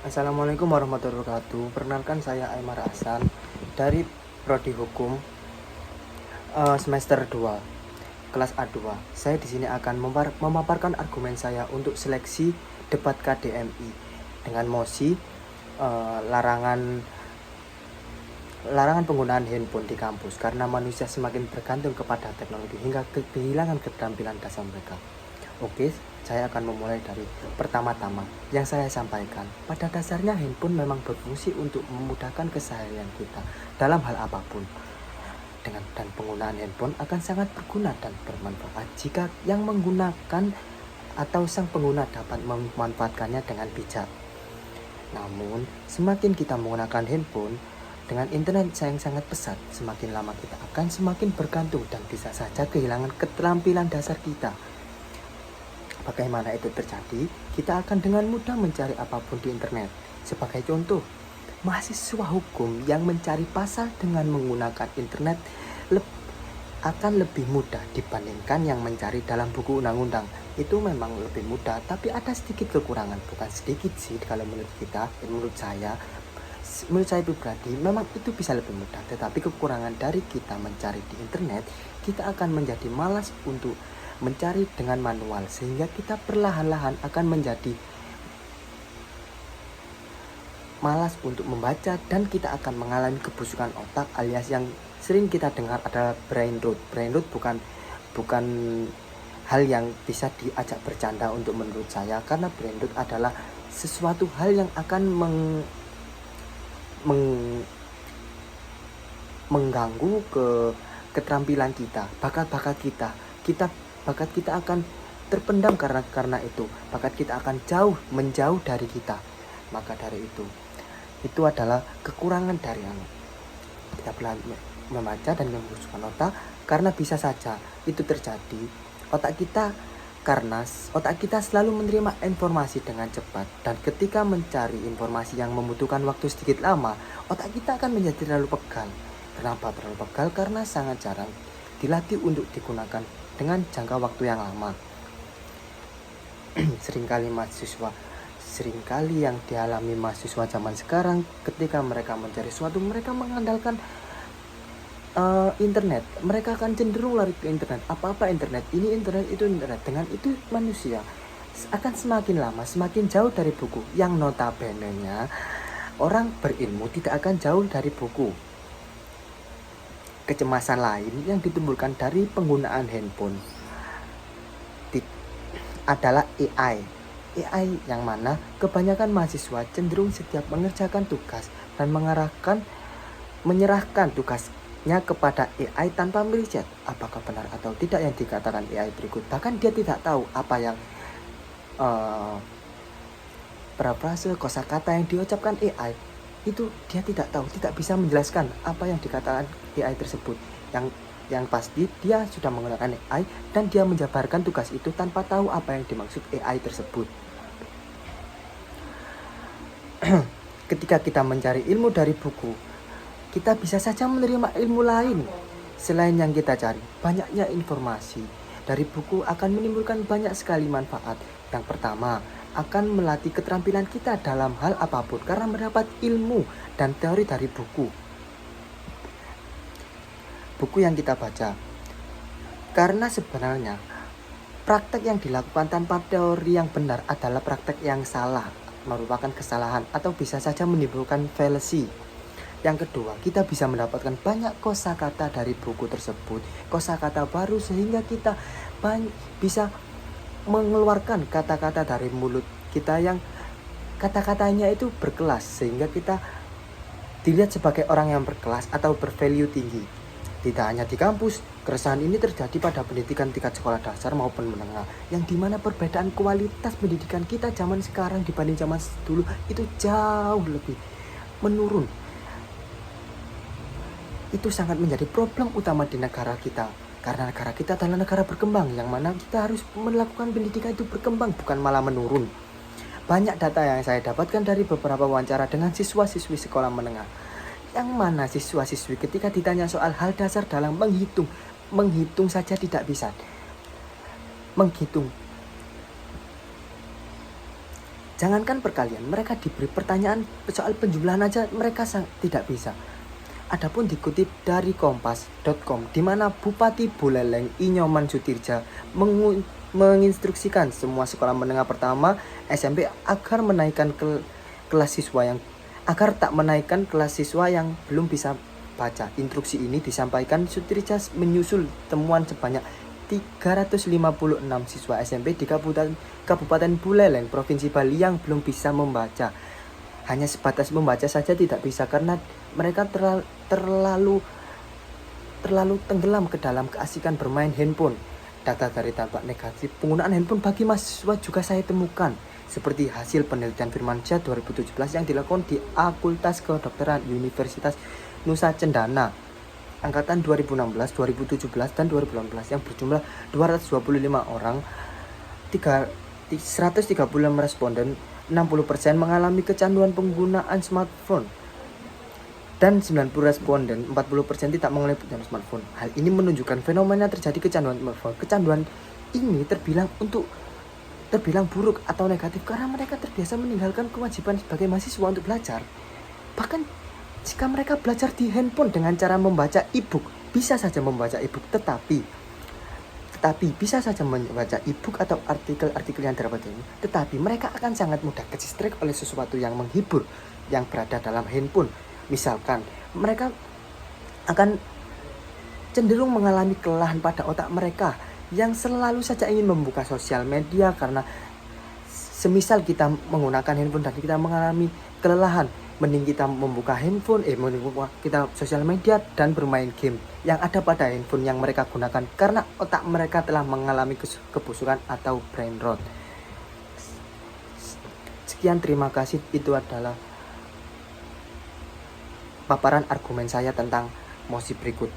Assalamualaikum warahmatullahi wabarakatuh. Perkenalkan saya Aymar Hasan dari Prodi Hukum semester 2 kelas A2. Saya di sini akan memaparkan argumen saya untuk seleksi debat KDMI dengan mosi larangan penggunaan handphone di kampus karena manusia semakin bergantung kepada teknologi hingga kehilangan keterampilan dasar mereka. Oke, saya akan memulai dari pertama-tama yang saya sampaikan. Pada dasarnya handphone memang berfungsi untuk memudahkan keseharian kita dalam hal apapun. Dan penggunaan handphone akan sangat berguna dan bermanfaat jika yang menggunakan atau sang pengguna dapat memanfaatkannya dengan bijak. Namun, semakin kita menggunakan handphone dengan internet yang sangat pesat, semakin lama kita akan semakin bergantung dan bisa saja kehilangan keterampilan dasar kita. Bagaimana itu terjadi? Kita akan dengan mudah mencari apapun di internet. Sebagai contoh, mahasiswa hukum yang mencari pasal dengan menggunakan internet akan lebih mudah dibandingkan yang mencari dalam buku undang-undang. Itu memang lebih mudah, tapi ada sedikit kekurangan. Bukan sedikit sih kalau menurut saya pribadi memang itu bisa lebih mudah. Tetapi kekurangan dari kita mencari di internet, kita akan menjadi malas untuk mencari dengan manual, sehingga kita perlahan-lahan akan menjadi malas untuk membaca dan kita akan mengalami kebusukan otak alias yang sering kita dengar adalah brain rot. Brain rot bukan hal yang bisa diajak bercanda untuk menurut saya, karena brain rot adalah sesuatu hal yang akan mengganggu keterampilan kita, bakat-bakat bakat kita akan terpendam karena itu. Bakat kita akan menjauh dari kita. Maka dari itu adalah kekurangan dari kita membaca dan membusukkan otak, karena bisa saja itu terjadi karena otak kita selalu menerima informasi dengan cepat, dan ketika mencari informasi yang membutuhkan waktu sedikit lama, otak kita akan menjadi terlalu pegal. Kenapa terlalu pegal? Karena sangat jarang dilatih untuk digunakan dengan jangka waktu yang lama. Seringkali yang dialami mahasiswa zaman sekarang, ketika mereka mencari sesuatu, mereka mengandalkan internet. Mereka akan cenderung lari ke internet. Apa-apa internet, ini internet, itu internet. Dengan itu manusia akan semakin lama semakin jauh dari buku, yang notabene-nya orang berilmu tidak akan jauh dari buku. Kecemasan lain yang ditimbulkan dari penggunaan handphone adalah AI yang mana kebanyakan mahasiswa cenderung setiap mengerjakan tugas dan menyerahkan tugasnya kepada AI tanpa meriset apakah benar atau tidak yang dikatakan AI berikut. Bahkan dia tidak tahu apa yang parafrase kosakata yang diucapkan AI itu, dia tidak tahu, tidak bisa menjelaskan apa yang dikatakan AI tersebut. Yang pasti dia sudah menggunakan AI dan dia menjabarkan tugas itu tanpa tahu apa yang dimaksud AI tersebut. Ketika kita mencari ilmu dari buku, kita bisa saja menerima ilmu lain selain yang kita cari. Banyaknya informasi dari buku akan menimbulkan banyak sekali manfaat. Yang pertama, akan melatih keterampilan kita dalam hal apapun karena mendapat ilmu dan teori dari buku yang kita baca. Karena sebenarnya praktek yang dilakukan tanpa teori yang benar adalah praktek yang salah, merupakan kesalahan atau bisa saja menimbulkan fallacy. Yang kedua, kita bisa mendapatkan banyak kosakata dari buku tersebut, kosakata baru, sehingga kita bisa mengeluarkan kata-kata dari mulut kita yang kata-katanya itu berkelas, sehingga kita dilihat sebagai orang yang berkelas atau bervalue tinggi. Tidak hanya di kampus, keresahan ini terjadi pada pendidikan tingkat sekolah dasar maupun menengah, yang dimana perbedaan kualitas pendidikan kita zaman sekarang dibanding zaman dulu itu jauh lebih menurun. Itu sangat menjadi problem utama di negara kita. Karena negara kita adalah negara berkembang, yang mana kita harus melakukan pendidikan itu berkembang, bukan malah menurun. Banyak data yang saya dapatkan dari beberapa wawancara dengan siswa-siswi sekolah menengah, yang mana siswa-siswi ketika ditanya soal hal dasar dalam menghitung saja tidak bisa. Menghitung Jangankan perkalian, mereka diberi pertanyaan soal penjumlahan aja mereka tidak bisa. Adapun dikutip dari kompas.com, di mana Bupati Buleleng Inyoman Sutirja menginstruksikan semua sekolah menengah pertama SMP agar tak menaikkan kelas siswa yang belum bisa baca. Instruksi ini disampaikan Sutirja menyusul temuan sebanyak 356 siswa SMP di Kabupaten Buleleng, Provinsi Bali yang belum bisa membaca. Hanya sebatas membaca saja tidak bisa karena mereka terlalu tenggelam ke dalam keasikan bermain handphone. Data dari dampak negatif penggunaan handphone bagi mahasiswa juga saya temukan, seperti hasil penelitian Firmansyah 2017 yang dilakukan di Fakultas Kedokteran Universitas Nusa Cendana angkatan 2016, 2017, dan 2018 yang berjumlah 225 orang. 136 responden, 60% mengalami kecanduan penggunaan smartphone, dan 90 responden, 40% tidak mengalami penggunaan smartphone. Hal ini menunjukkan fenomena terjadi kecanduan smartphone. Kecanduan ini terbilang buruk atau negatif karena mereka terbiasa meninggalkan kewajiban sebagai mahasiswa untuk belajar. Bahkan jika mereka belajar di handphone dengan cara membaca e-book, bisa saja membaca e-book, tetapi bisa saja membaca e-book atau artikel-artikel yang terdapat ini, tetapi mereka akan sangat mudah ke-distract oleh sesuatu yang menghibur yang berada dalam handphone. Misalkan, mereka akan cenderung mengalami kelelahan pada otak mereka yang selalu saja ingin membuka sosial media, karena semisal kita menggunakan handphone dan kita mengalami kelelahan, mending kita membuka handphone, kita sosial media dan bermain game yang ada pada handphone yang mereka gunakan, karena otak mereka telah mengalami kebusukan atau brain rot. Sekian, terima kasih. Itu adalah paparan argumen saya tentang mosi berikut.